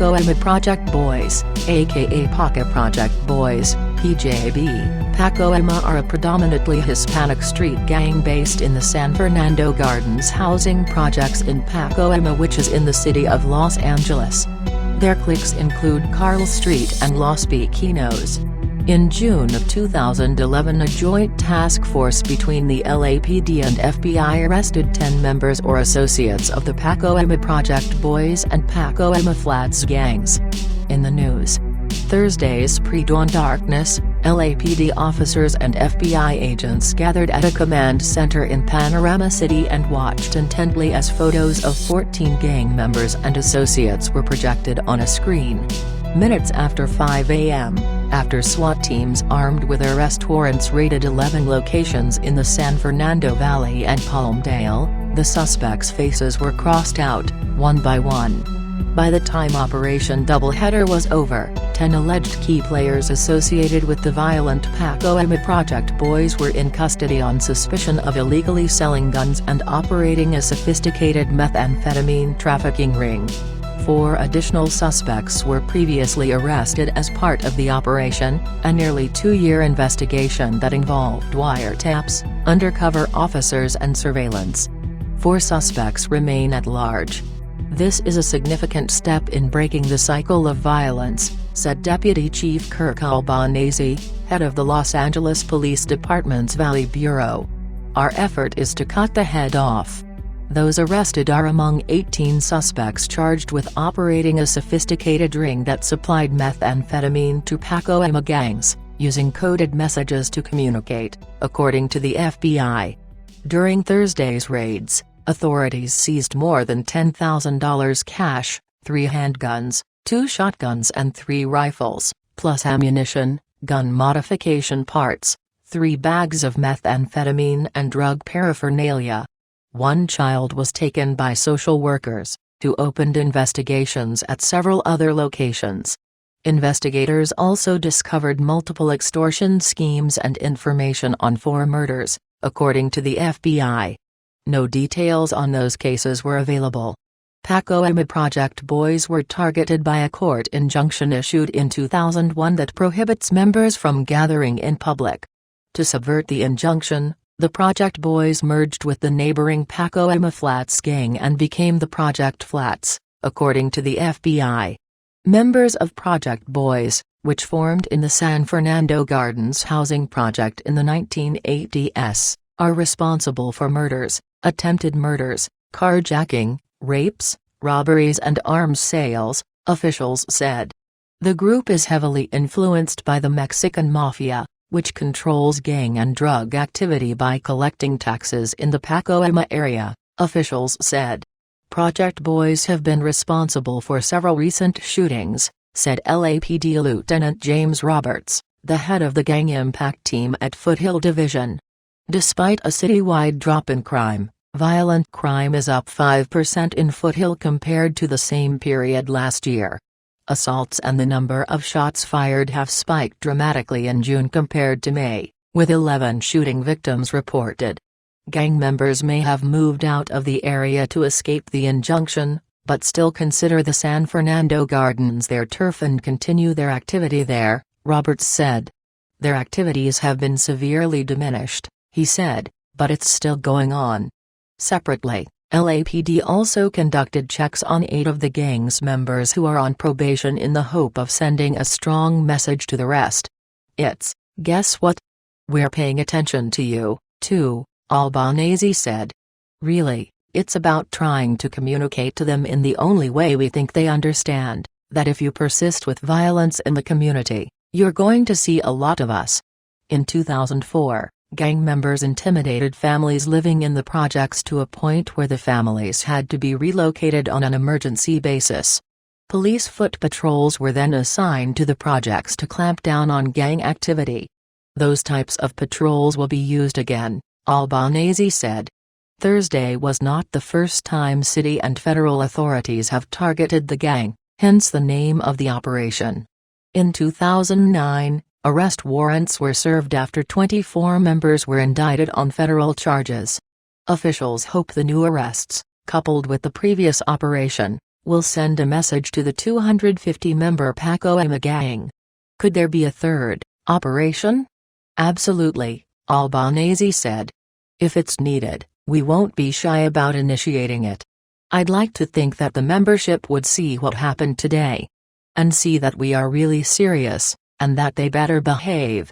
Pacoima Project Boyz, aka Paca Project Boyz, PJB. Pacoima are a predominantly Hispanic street gang based in the San Fernando Gardens housing projects in Pacoima, which is in the city of Los Angeles. Their cliques include Carl Street and Los Pequeños. In June of 2011, a joint task force between the LAPD and FBI arrested 10 members or associates of the Pacoima Project Boyz and Pacoima Flats gangs. In the news. Thursday's pre-dawn darkness, LAPD officers and FBI agents gathered at a command center in Panorama City and watched intently as photos of 14 gang members and associates were projected on a screen. Minutes after 5 a.m., after SWAT teams armed with arrest warrants raided 11 locations in the San Fernando Valley and Palmdale, the suspects' faces were crossed out, one by one. By the time Operation Doubleheader was over, 10 alleged key players associated with the violent Pacoima Project Boyz were in custody on suspicion of illegally selling guns and operating a sophisticated methamphetamine trafficking ring. 4 additional suspects were previously arrested as part of the operation, a nearly 2-year investigation that involved wiretaps, undercover officers and surveillance. 4 suspects remain at large. This is a significant step in breaking the cycle of violence, said Deputy Chief Kirk Albanese, head of the Los Angeles Police Department's Valley Bureau. Our effort is to cut the head off. Those arrested are among 18 suspects charged with operating a sophisticated ring that supplied methamphetamine to Pacoima gangs, using coded messages to communicate, according to the FBI. During Thursday's raids, authorities seized more than $10,000 cash, 3 handguns, 2 shotguns and 3 rifles, plus ammunition, gun modification parts, 3 bags of methamphetamine and drug paraphernalia. 1 child was taken by social workers, who opened investigations at several other locations. Investigators also discovered multiple extortion schemes and information on 4 murders, according to the FBI. No details on those cases were available. Pacoima Project Boyz were targeted by a court injunction issued in 2001 that prohibits members from gathering in public. To subvert the injunction, the Project Boyz merged with the neighboring Pacoima Flats gang and became the Project Flats, according to the FBI. Members of Project Boyz, which formed in the San Fernando Gardens housing project in the 1980s, are responsible for murders, attempted murders, carjacking, rapes, robberies and arms sales, officials said. The group is heavily influenced by the Mexican mafia, which controls gang and drug activity by collecting taxes in the Pacoima area, officials said. Project Boyz have been responsible for several recent shootings, said LAPD Lieutenant James Roberts, the head of the Gang Impact Team at Foothill Division. Despite a citywide drop in crime, violent crime is up 5% in Foothill compared to the same period last year. Assaults and the number of shots fired have spiked dramatically in June compared to May, with 11 shooting victims reported. Gang members may have moved out of the area to escape the injunction, but still consider the San Fernando Gardens their turf and continue their activity there, Roberts said. Their activities have been severely diminished, he said, but it's still going on. Separately, LAPD also conducted checks on 8 of the gang's members who are on probation in the hope of sending a strong message to the rest. It's, guess what? We're paying attention to you, too, Albanese said. Really, it's about trying to communicate to them in the only way we think they understand, that if you persist with violence in the community, you're going to see a lot of us. In 2004, gang members intimidated families living in the projects to a point where the families had to be relocated on an emergency basis. Police foot patrols were then assigned to the projects to clamp down on gang activity. Those types of patrols will be used again, Albanese said. Thursday was not the first time city and federal authorities have targeted the gang, hence the name of the operation. In 2009, arrest warrants were served after 24 members were indicted on federal charges. Officials hope the new arrests, coupled with the previous operation, We'll send a message to the 250-member Pacoima gang. Could there be a third operation? Absolutely, Albanese said. If it's needed, we won't be shy about initiating it. I'd like to think that the membership would see what happened today. And see that we are really serious, and that they better behave.